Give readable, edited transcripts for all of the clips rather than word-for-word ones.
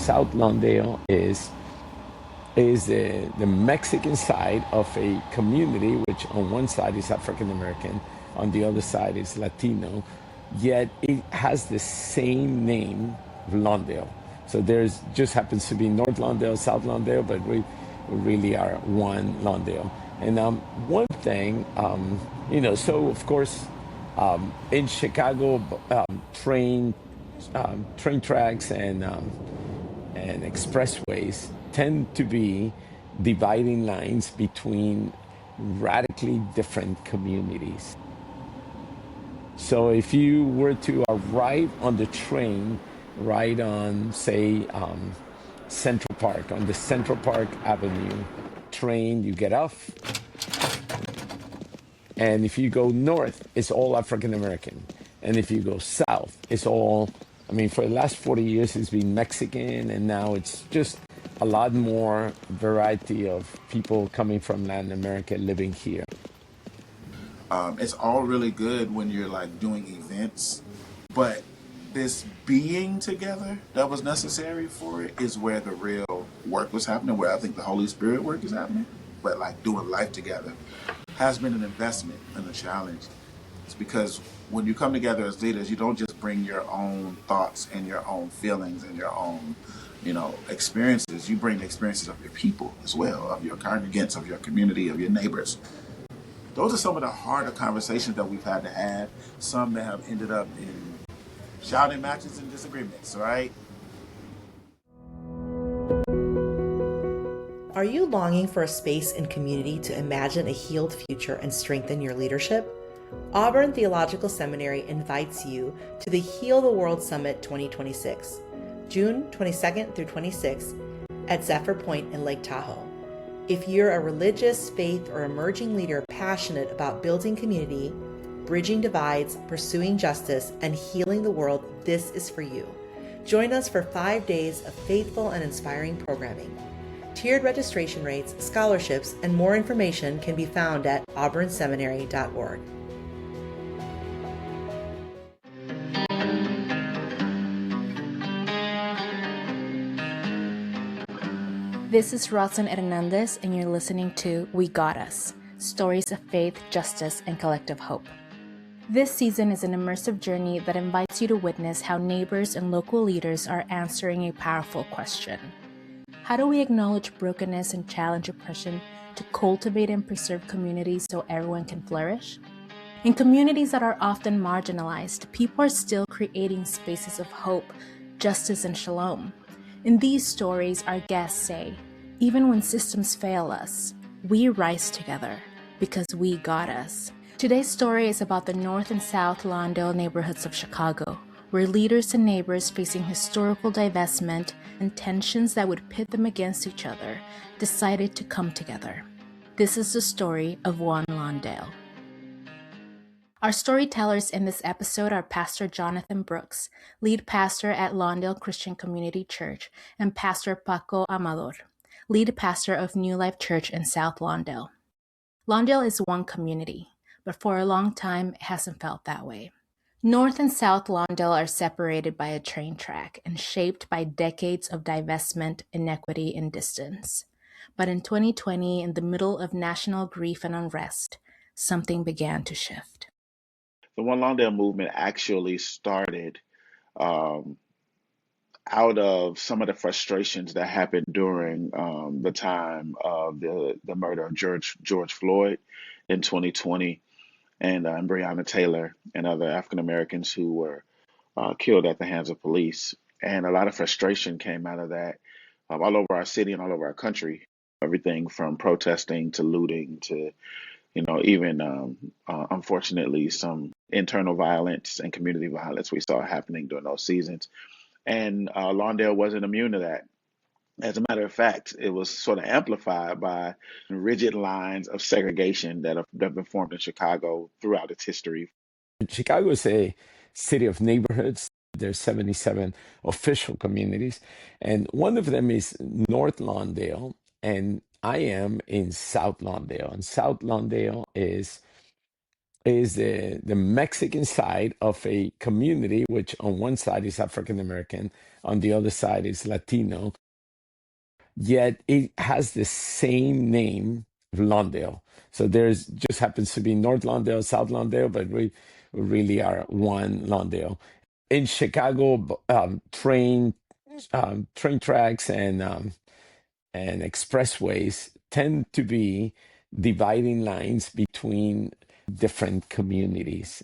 South Lawndale is the Mexican side of a community, which on one side is African American, on the other side is Latino, yet it has the same name, Lawndale. So there's just happens to be North Lawndale, South Lawndale, but we really are one Lawndale. And one thing, so of course, in Chicago, train tracks and expressways tend to be dividing lines between radically different communities. So if you were to arrive on the train right on, say, Central Park, on the Central Park Avenue train, you get off, and if you go north, it's all African American. And if you go south, it's all, I mean, for the last 40 years, it's been Mexican, and now it's just a lot more variety of people coming from Latin America living here. It's all really good when you're like doing events, but this being together that was necessary for it is where the real work was happening, where I think the Holy Spirit work is happening. But like doing life together has been an investment and a challenge. It's because when you come together as leaders, you don't just bring your own thoughts and your own feelings and your own, experiences. You bring the experiences of your people as well, of your congregants, of your community, of your neighbors. Those are some of the harder conversations that we've had to have. Some that have ended up in shouting matches and disagreements, right? Are you longing for a space and community to imagine a healed future and strengthen your leadership? Auburn Theological Seminary invites you to the Heal the World Summit 2026, June 22nd through 26th at Zephyr Point in Lake Tahoe. If you're a religious, faith, or emerging leader passionate about building community, bridging divides, pursuing justice, and healing the world, this is for you. Join us for 5 days of faithful and inspiring programming. Tiered registration rates, scholarships, and more information can be found at auburnseminary.org. This is Roslyn Hernandez, and you're listening to We Got Us, stories of faith, justice, and collective hope. This season is an immersive journey that invites you to witness how neighbors and local leaders are answering a powerful question. How do we acknowledge brokenness and challenge oppression to cultivate and preserve communities so everyone can flourish? In communities that are often marginalized, people are still creating spaces of hope, justice, and shalom. In these stories, our guests say, even when systems fail us, we rise together because we got us. Today's story is about the North and South Lawndale neighborhoods of Chicago, where leaders and neighbors facing historical divestment and tensions that would pit them against each other decided to come together. This is the story of One Lawndale. Our storytellers in this episode are Pastor Jonathan Brooks, lead pastor at Lawndale Christian Community Church, and Pastor Paco Amador, lead pastor of New Life Church in South Lawndale. Lawndale is one community, but for a long time it hasn't felt that way. North and South Lawndale are separated by a train track and shaped by decades of divestment, inequity, and distance. But in 2020, in the middle of national grief and unrest, something began to shift. The One Lawndale movement actually started um, out of some of the frustrations that happened during the time of the murder of George Floyd in 2020, and Breonna Taylor and other African Americans who were killed at the hands of police. And a lot of frustration came out of that all over our city and all over our country. Everything from protesting to looting to, even unfortunately, some internal violence and community violence we saw happening during those seasons. And Lawndale wasn't immune to that. As a matter of fact, it was sort of amplified by rigid lines of segregation that have been formed in Chicago throughout its history. Chicago is a city of neighborhoods. There's 77 official communities, and one of them is North Lawndale, and I am in South Lawndale. And South Lawndale is the Mexican side of a community, which on one side is African American, on the other side is Latino, yet it has the same name of Lawndale. So there's just happens to be North Lawndale, South Lawndale, but we really are one Lawndale. In Chicago, train tracks and expressways tend to be dividing lines between different communities.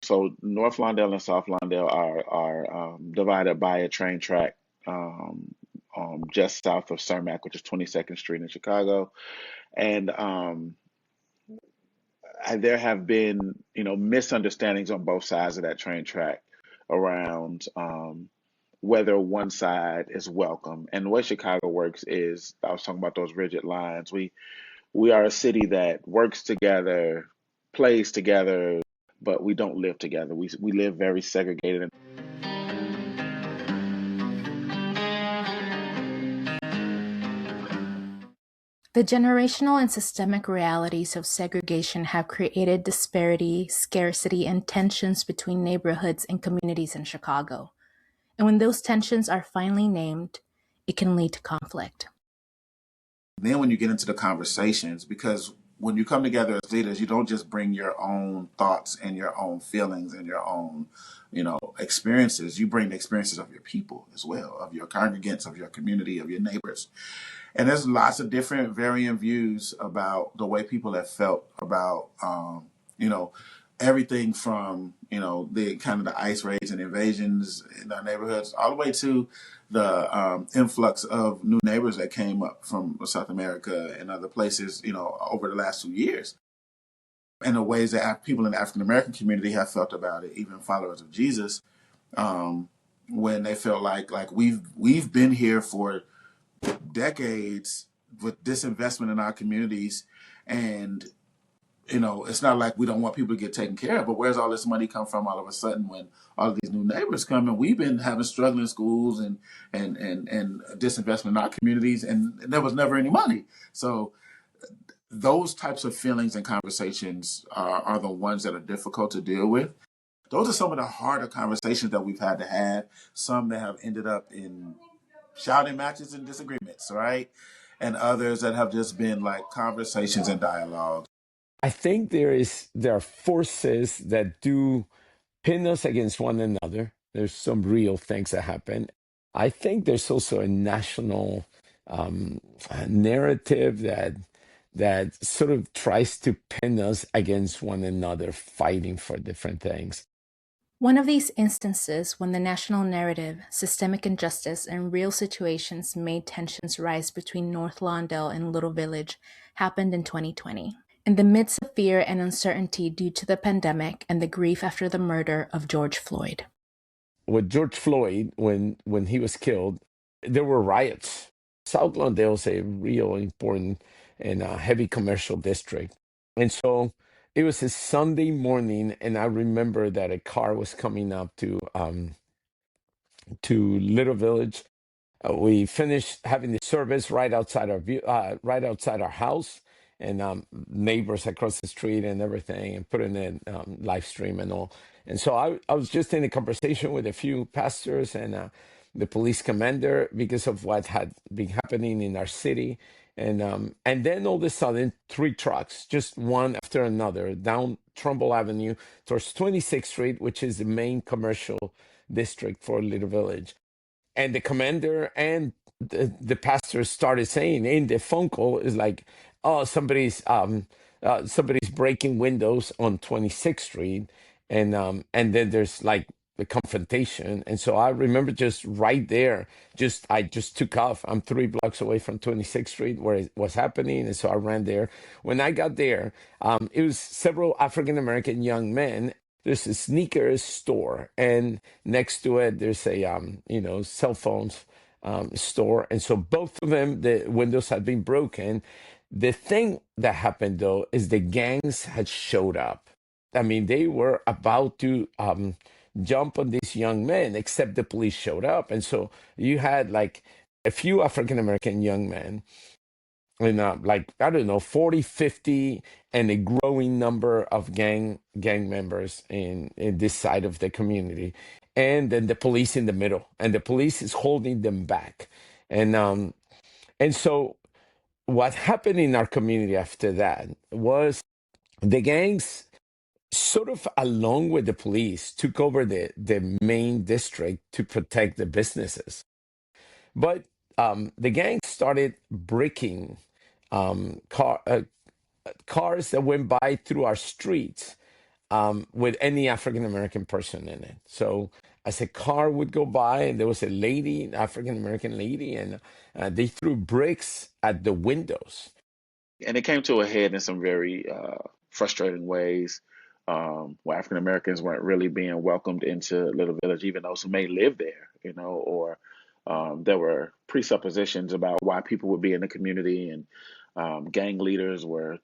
So North Lawndale and South Lawndale are divided by a train track um, just south of Cermak, which is 22nd Street in Chicago. And there have been, misunderstandings on both sides of that train track around whether one side is welcome. And the way Chicago works is, I was talking about those rigid lines. We are a city that works together, plays together, but we don't live together. We live very segregated. The generational and systemic realities of segregation have created disparity, scarcity, and tensions between neighborhoods and communities in Chicago. And when those tensions are finally named, it can lead to conflict. Then when you get into the conversations, because when you come together as leaders, you don't just bring your own thoughts and your own feelings and your own, experiences. You bring the experiences of your people as well, of your congregants, of your community, of your neighbors. And there's lots of different varying views about the way people have felt about, everything from, the kind of the ICE raids and invasions in our neighborhoods, all the way to the influx of new neighbors that came up from South America and other places, over the last 2 years. And the ways that people in the African American community have felt about it, even followers of Jesus, when they felt like we've been here for decades with disinvestment in our communities, and it's not like we don't want people to get taken care of, but where's all this money come from all of a sudden when all of these new neighbors come, and we've been having struggling schools and disinvestment in our communities, and there was never any money. So those types of feelings and conversations are the ones that are difficult to deal with. Those are some of the harder conversations that we've had to have, some that have ended up in shouting matches and disagreements, right? And others that have just been like conversations and dialogue. I think there are forces that do pin us against one another. There's some real things that happen. I think there's also a national narrative that sort of tries to pin us against one another, fighting for different things. One of these instances when the national narrative, systemic injustice, and real situations made tensions rise between North Lawndale and Little Village happened in 2020. In the midst of fear and uncertainty due to the pandemic and the grief after the murder of George Floyd. With George Floyd, when he was killed, there were riots. South Lawndale is a real important and heavy commercial district. And so it was a Sunday morning, and I remember that a car was coming up to Little Village. We finished having the service right outside right outside our house, and neighbors across the street and everything, and putting in live stream and all. And so I was just in a conversation with a few pastors and the police commander because of what had been happening in our city. And then all of a sudden, three trucks, just one after another, down Trumbull Avenue towards 26th Street, which is the main commercial district for Little Village. And the commander and the pastor started saying in the phone call is like, oh, somebody's breaking windows on 26th Street, and then there's like the confrontation. And so I remember just right there, I just took off. I'm 3 blocks away from 26th Street where it was happening, and so I ran there. When I got there, it was several African American young men. There's a sneakers store, and next to it there's a cell phones store. And so both of them, the windows had been broken. The thing that happened though is the gangs had showed up. I mean, they were about to jump on these young men, except the police showed up. And so you had like a few African American young men and like, I don't know, 40, 50, and a growing number of gang members in this side of the community, and then the police in the middle, and the police is holding them back. And so what happened in our community after that was the gangs, sort of along with the police, took over the main district to protect the businesses. But the gangs started breaking cars that went by through our streets with any African American person in it. So as a car would go by and there was a lady, an African American lady, and they threw bricks at the windows. And it came to a head in some very frustrating ways, where African Americans weren't really being welcomed into Little Village, even those who may live there, or there were presuppositions about why people would be in the community, and gang leaders were,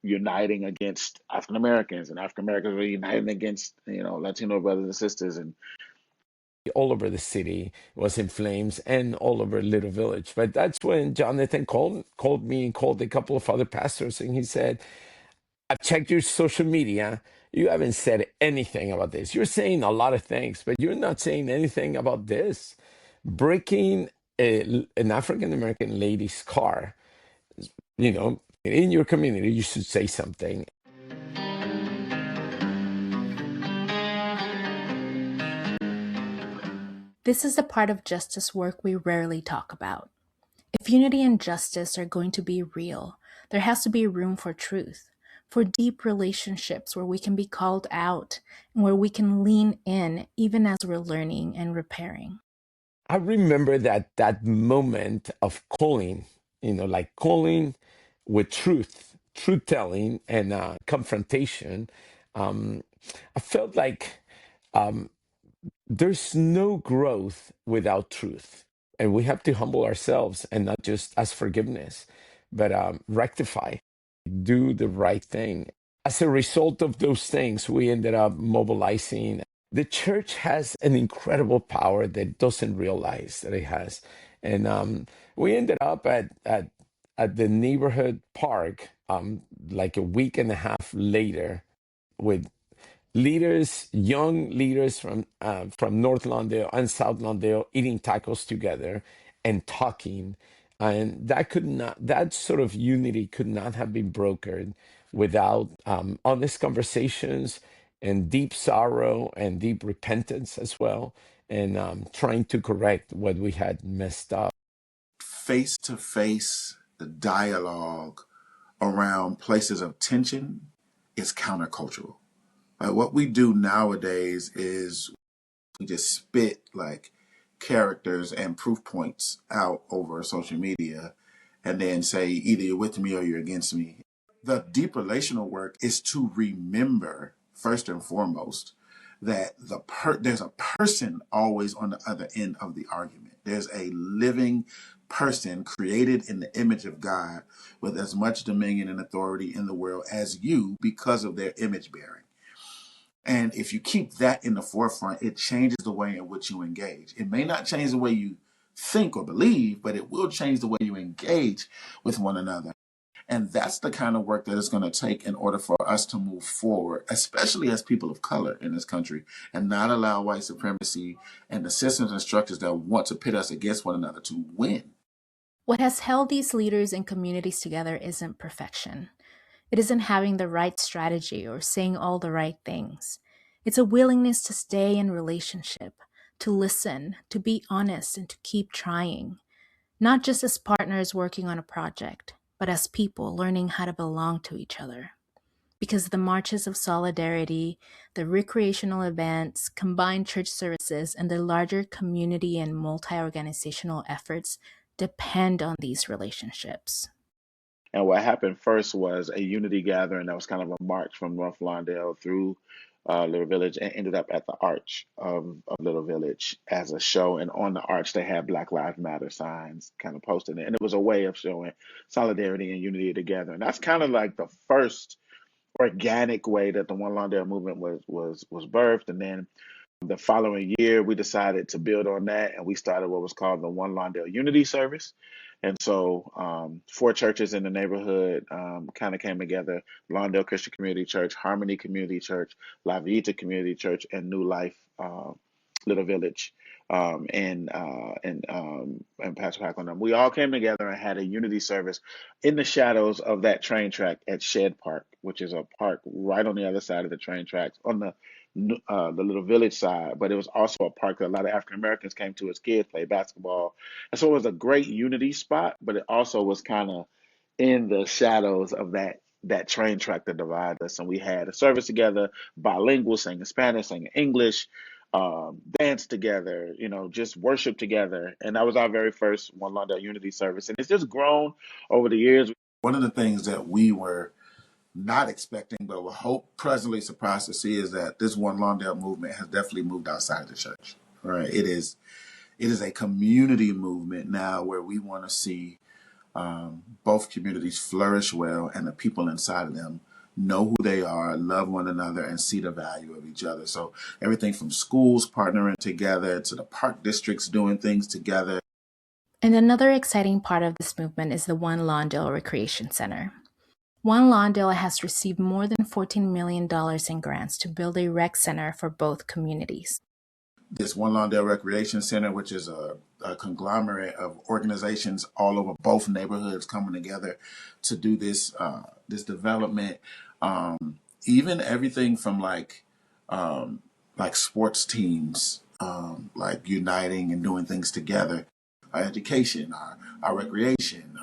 uniting against African Americans, and African Americans were uniting against, Latino brothers and sisters, and All over the city was in flames, and all over Little Village. But that's when Jonathan called me and called a couple of other pastors, and he said, "I've checked your social media. You haven't said anything about this. You're saying a lot of things, but you're not saying anything about this. Breaking an African American lady's car, in your community, you should say something." This is the part of justice work we rarely talk about. If unity and justice are going to be real, there has to be room for truth, for deep relationships where we can be called out and where we can lean in even as we're learning and repairing. I remember that moment of calling, like calling with truth telling, and confrontation. Um, I felt like um, there's no growth without truth, and we have to humble ourselves and not just ask forgiveness, but rectify, do the right thing. As a result of those things, we ended up mobilizing. The church has an incredible power that it doesn't realize that it has. And we ended up at the neighborhood park, like a week and a half later, with leaders, young leaders from North Lawndale and South Lawndale, eating tacos together and talking. And that sort of unity could not have been brokered without honest conversations and deep sorrow and deep repentance as well, and trying to correct what we had messed up. Face to face dialogue around places of tension is countercultural. Like what we do nowadays is we just spit like characters and proof points out over social media and then say either you're with me or you're against me. The deep relational work is to remember first and foremost that there's a person always on the other end of the argument. There's a living person created in the image of God with as much dominion and authority in the world as you because of their image bearing. And if you keep that in the forefront, it changes the way in which you engage. It may not change the way you think or believe, but it will change the way you engage with one another. And that's the kind of work that it's going to take in order for us to move forward, especially as people of color in this country, and not allow white supremacy and the systems and structures that want to pit us against one another to win. What has held these leaders and communities together isn't perfection. It isn't having the right strategy or saying all the right things. It's a willingness to stay in relationship, to listen, to be honest, and to keep trying. Not just as partners working on a project, but as people learning how to belong to each other. Because the marches of solidarity, the recreational events, combined church services, and the larger community and multi-organizational efforts depend on these relationships. And what happened first was a unity gathering that was kind of a march from North Lawndale through Little Village, and ended up at the arch of Little Village as a show. And on the arch, they had Black Lives Matter signs kind of posted it. And it was a way of showing solidarity and unity together. And that's kind of like the first organic way that the One Lawndale movement was birthed. And then The following year, we decided to build on that, and we started what was called the One Lawndale Unity Service. And so, four churches in the neighborhood kind of came together: Lawndale Christian Community Church, Harmony Community Church, La Vita Community Church, and New Life Little Village. And Pastor Pack on them. We all came together and had a unity service in the shadows of that train track at Shed Park, which is a park right on the other side of the train tracks on the little village side. But it was also a park that a lot of African Americans came to as kids, play basketball, and so it was a great unity spot. But it also was kind of in the shadows of that train track that divided us. And we had a service together, bilingual, singing Spanish, singing English, dance together, just worship together. And that was our very first One Lawndale Unity service. And it's just grown over the years. One of the things that we were not expecting, but were pleasantly surprised to see, is that this One Lawndale movement has definitely moved outside of the church. Right? It is a community movement now where we want to see both communities flourish well, and the people inside of them know who they are, love one another, and see the value of each other. So everything from schools partnering together to the park districts doing things together. And another exciting part of this movement is the One Lawndale Recreation Center. One Lawndale has received more than $14 million in grants to build a rec center for both communities. This One Lawndale Recreation Center, which is a conglomerate of organizations all over both neighborhoods coming together to do this development. Even everything from like sports teams, like uniting and doing things together. Our education, our recreation,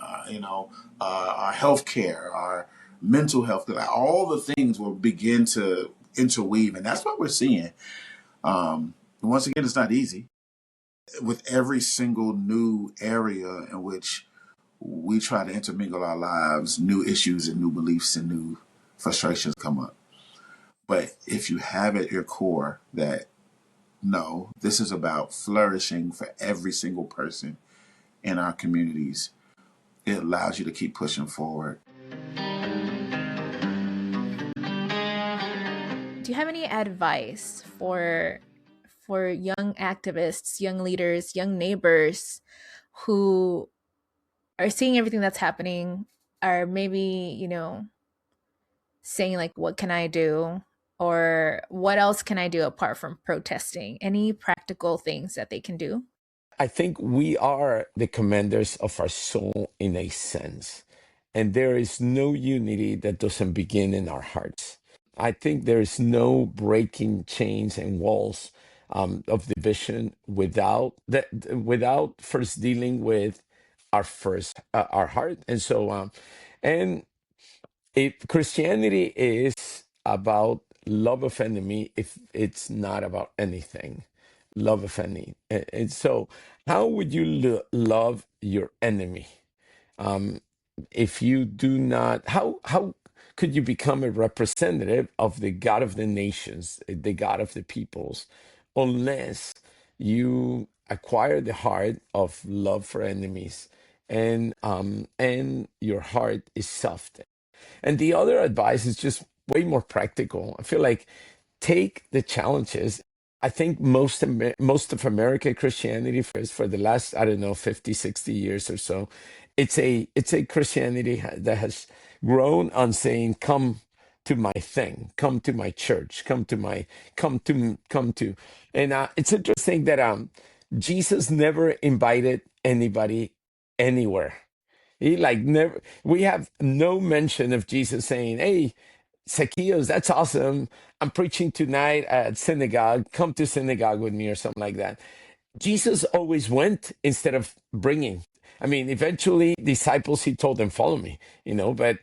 our healthcare, our mental health, all the things will begin to interweave, and that's what we're seeing. Once again, it's not easy. With every single new area in which we try to intermingle our lives, new issues and new beliefs and new frustrations come up. But if you have at your core that, no, this is about flourishing for every single person in our communities, it allows you to keep pushing forward. Do you have any advice for young activists, young leaders, young neighbors who are seeing everything that's happening, are maybe, saying like, what can I do? Or what else can I do apart from protesting? Any practical things that they can do? I think we are the commanders of our soul in a sense. And there is no unity that doesn't begin in our hearts. I think there is no breaking chains and walls of division without first dealing with our heart. And so, and if Christianity is about love of enemy, if it's not about anything, love of enemy. And so, how would you love your enemy? If you do not, how could you become a representative of the God of the nations, the God of the peoples, unless you acquire the heart of love for enemies, and your heart is soft? And the other advice is just way more practical. I feel like take the challenges. I think most of American Christianity for the last, I don't know, 50, 60 years or so, it's a Christianity that has grown on saying, come to my thing, come to my church, come to. And it's interesting that Jesus never invited anybody anywhere. He like never. We have no mention of Jesus saying, "Hey, Zacchaeus, that's awesome. I'm preaching tonight at synagogue. Come to synagogue with me," or something like that. Jesus always went instead of bringing. I mean, eventually, disciples, he told them, "Follow me," but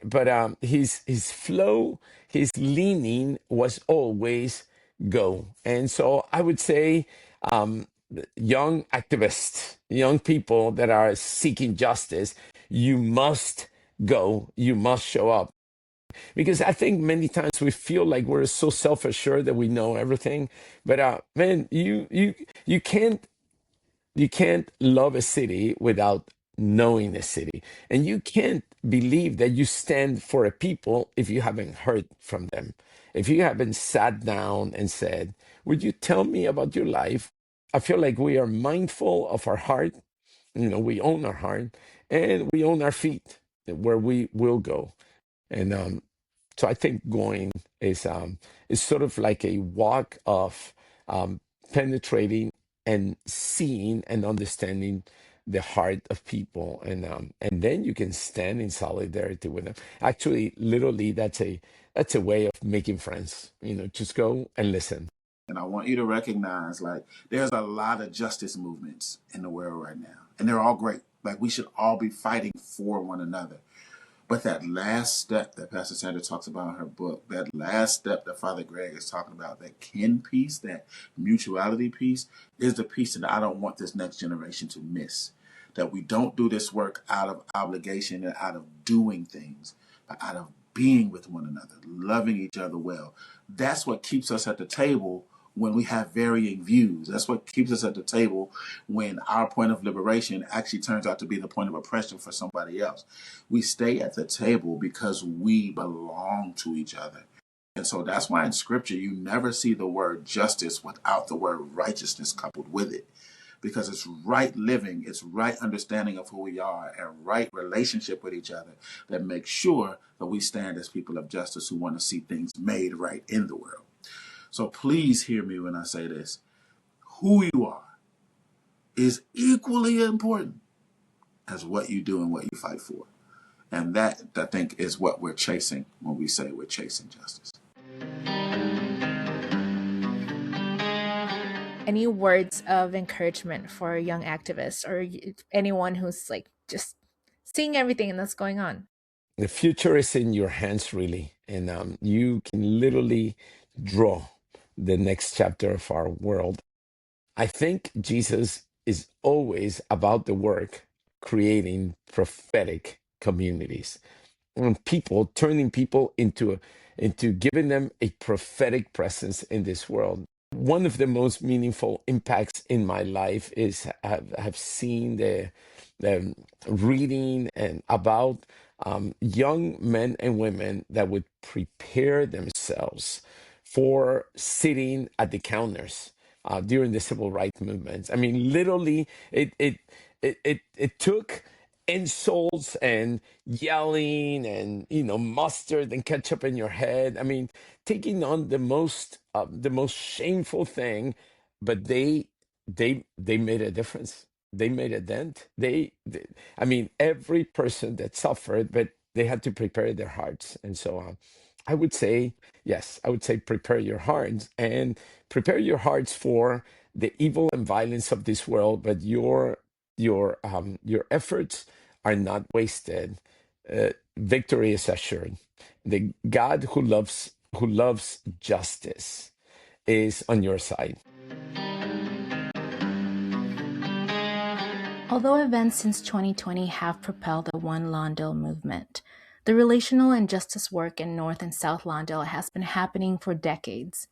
his flow, his leaning was always go. And so I would say, young activists, young people that are seeking justice, you must go, you must show up. Because I think many times we feel like we're so self-assured that we know everything, but man, you can't love a city without knowing a city, and you can't believe that you stand for a people if you haven't heard from them, if you haven't sat down and said, would you tell me about your life? I feel like we are mindful of our heart. We own our heart, and we own our feet, where we will go. And so I think going is sort of like a walk of um, penetrating and seeing and understanding the heart of people, and then you can stand in solidarity with them. Actually, literally, that's a way of making friends. Just go and listen. And I want you to recognize, like, there's a lot of justice movements in the world right now, and they're all great. Like, we should all be fighting for one another. But that last step that Pastor Sandra talks about in her book, that last step that Father Greg is talking about, that kin piece, that mutuality piece, is the piece that I don't want this next generation to miss. That we don't do this work out of obligation and out of doing things, but out of being with one another, loving each other well. That's what keeps us at the table when we have varying views. That's what keeps us at the table when our point of liberation actually turns out to be the point of oppression for somebody else. We stay at the table because we belong to each other. And so that's why in scripture you never see the word justice without the word righteousness coupled with it. Because it's right living, it's right understanding of who we are, and right relationship with each other that makes sure that we stand as people of justice who want to see things made right in the world. So please hear me when I say this. Who you are is equally important as what you do and what you fight for. And that, I think, is what we're chasing when we say we're chasing justice. Any words of encouragement for young activists or anyone who's like just seeing everything that's going on? The future is in your hands, really, and you can literally draw the next chapter of our world. I think Jesus is always about the work creating prophetic communities and people turning people into giving them a prophetic presence in this world. One of the most meaningful impacts in my life is have seen the reading and about young men and women that would prepare themselves for sitting at the counters during the civil rights movements. I mean, literally, it took insults and yelling and mustard and ketchup in your head. I mean, taking on the most shameful thing, but they made a difference. They made a dent. I mean, every person that suffered, but they had to prepare their hearts. And so I would say, yes, I would say prepare your hearts and prepare your hearts for the evil and violence of this world, but your efforts are not wasted. Victory is assured. The God who loves justice is on your side. Although events since 2020 have propelled the One Lawndale movement, the relational and justice work in North and South Lawndale has been happening for decades.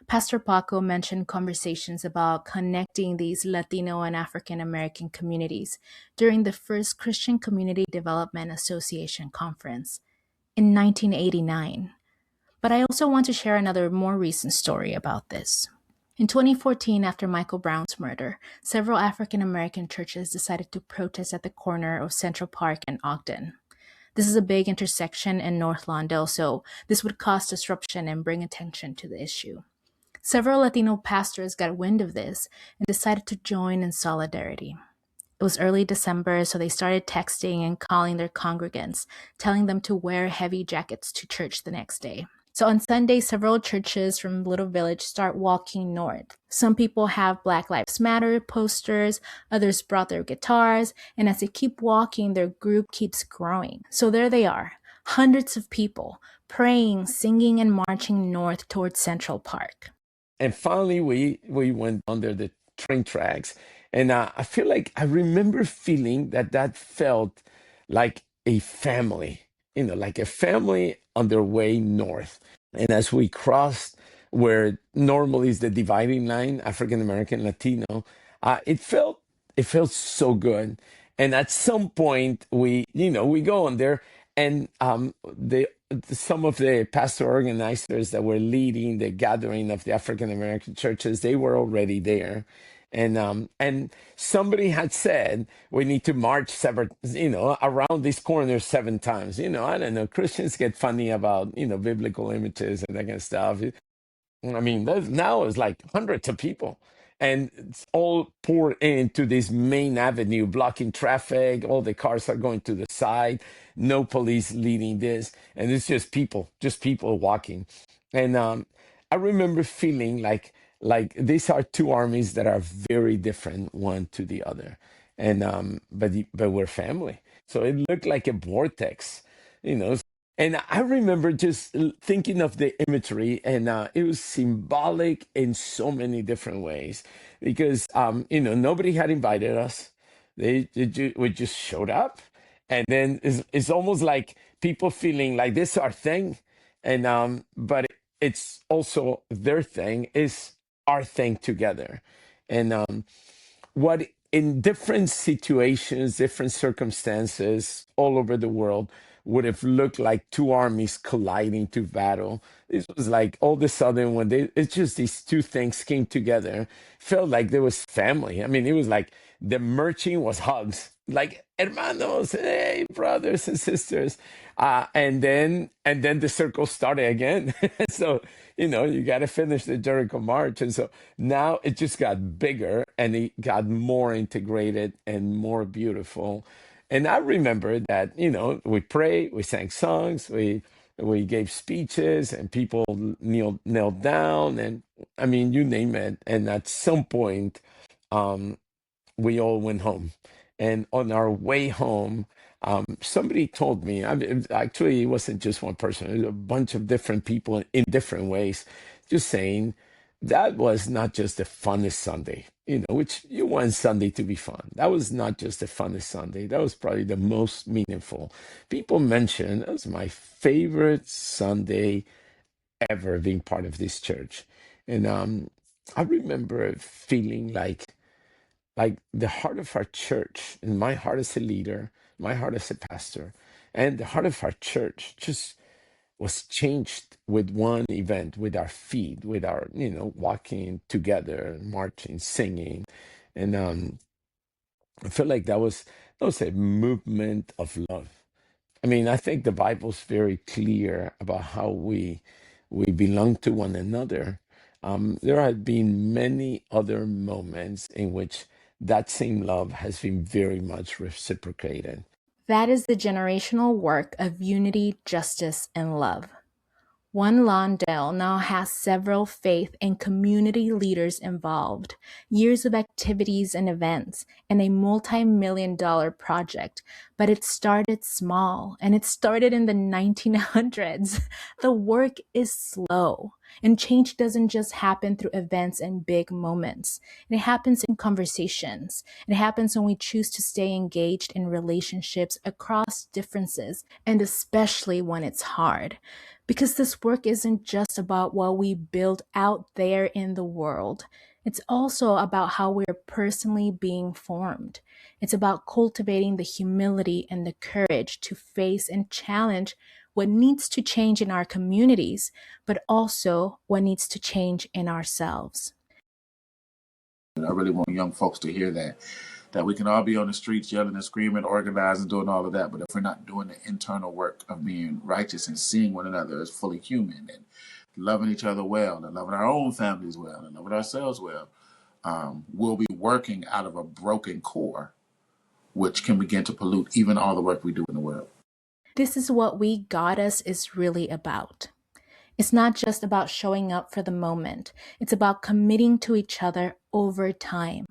Pastor Paco mentioned conversations about connecting these Latino and African American communities during the first Christian Community Development Association conference in 1989. But I also want to share another more recent story about this. In 2014, after Michael Brown's murder, several African American churches decided to protest at the corner of Central Park and Ogden. This is a big intersection in North Lawndale, so this would cause disruption and bring attention to the issue. Several Latino pastors got wind of this and decided to join in solidarity. It was early December, so they started texting and calling their congregants, telling them to wear heavy jackets to church the next day. So on Sunday, several churches from Little Village start walking north. Some people have Black Lives Matter posters, others brought their guitars, and as they keep walking, their group keeps growing. So there they are, hundreds of people, praying, singing, and marching north towards Central Park. And finally, we went under the train tracks, and I feel like I remember feeling that felt like a family, like a family on their way north. And as we crossed where normally is the dividing line, African American Latino, it felt so good. And at some point, we go on there, and some of the pastor organizers that were leading the gathering of the African American churches, they were already there. And somebody had said we need to march around this corner 7 times. I don't know. Christians get funny about biblical images and that kind of stuff. I mean, now it's like hundreds of people, and it's all poured into this main avenue, blocking traffic. All the cars are going to the side, no police leading this, and it's just people walking. And I remember feeling like these are two armies that are very different one to the other, and but we're family. So it looked like a vortex, you know. And I remember just thinking of the imagery, and it was symbolic in so many different ways because, nobody had invited us. We just showed up. And then it's almost like people feeling like this is our thing. And, but it's also their thing is our thing together. And, what in different situations, different circumstances all over the world would have looked like two armies colliding to battle. This was like all of a sudden when it's just these two things came together, felt like there was family. I mean, it was like the marching was hugs, like hermanos, hey, brothers and sisters. And then the circle started again. So, you got to finish the Jericho March. And so now it just got bigger and it got more integrated and more beautiful. And I remember that, we prayed, we sang songs, we gave speeches, and people knelt down, and I mean, you name it. And at some point, um, we all went home. And on our way home, somebody told me, actually, it wasn't just one person, it was a bunch of different people in different ways, just saying that was not just the funnest Sunday, which you want Sunday to be fun. That was not just the funnest Sunday. That was probably the most meaningful. People mentioned that was my favorite Sunday ever being part of this church. And I remember feeling like the heart of our church and my heart as a leader, my heart as a pastor, and the heart of our church just was changed with one event, with our feet, with our, walking together, marching, singing. And I feel like that was a movement of love. I mean, I think the Bible's very clear about how we belong to one another. There have been many other moments in which that same love has been very much reciprocated. That is the generational work of unity, justice, and love. One Lawndale now has several faith and community leaders involved, years of activities and events, and a multi-million-dollar project. But it started small, and it started in the 1900s. The work is slow, and change doesn't just happen through events and big moments. It happens in conversations. It happens when we choose to stay engaged in relationships across differences, and especially when it's hard. Because this work isn't just about what we build out there in the world. It's also about how we're personally being formed. It's about cultivating the humility and the courage to face and challenge what needs to change in our communities, but also what needs to change in ourselves. I really want young folks to hear that we can all be on the streets yelling and screaming, organizing, doing all of that. But if we're not doing the internal work of being righteous and seeing one another as fully human and loving each other well and loving our own families well and loving ourselves well, we'll be working out of a broken core, which can begin to pollute even all the work we do in the world. This is what We Got Us is really about. It's not just about showing up for the moment. It's about committing to each other over time.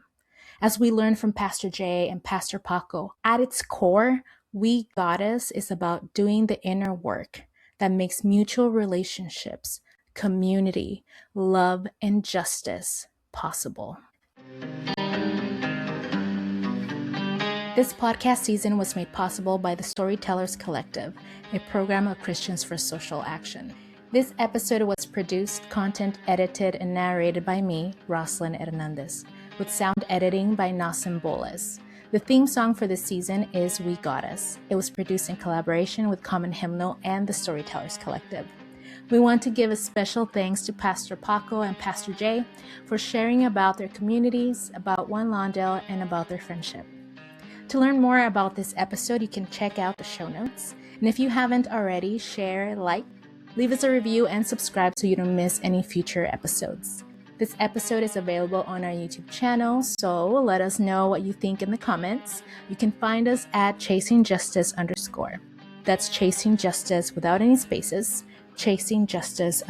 As we learned from Pastor Jay and Pastor Paco, at its core, We Got Us is about doing the inner work that makes mutual relationships, community, love, and justice possible. This podcast season was made possible by the Storytellers Collective, a program of Christians for Social Action. This episode was produced, content edited, and narrated by me, Roslyn Hernandez, with sound editing by Nasim Boles. The theme song for this season is We Got Us. It was produced in collaboration with Common Hymnal and the Storytellers Collective. We want to give a special thanks to Pastor Paco and Pastor Jay for sharing about their communities, about One Lawndale, and about their friendship. To learn more about this episode, you can check out the show notes. And if you haven't already, share, like, leave us a review, and subscribe so you don't miss any future episodes. This episode is available on our YouTube channel, so let us know what you think in the comments. You can find us at chasingjustice_. That's chasing justice without any spaces, chasingjustice_.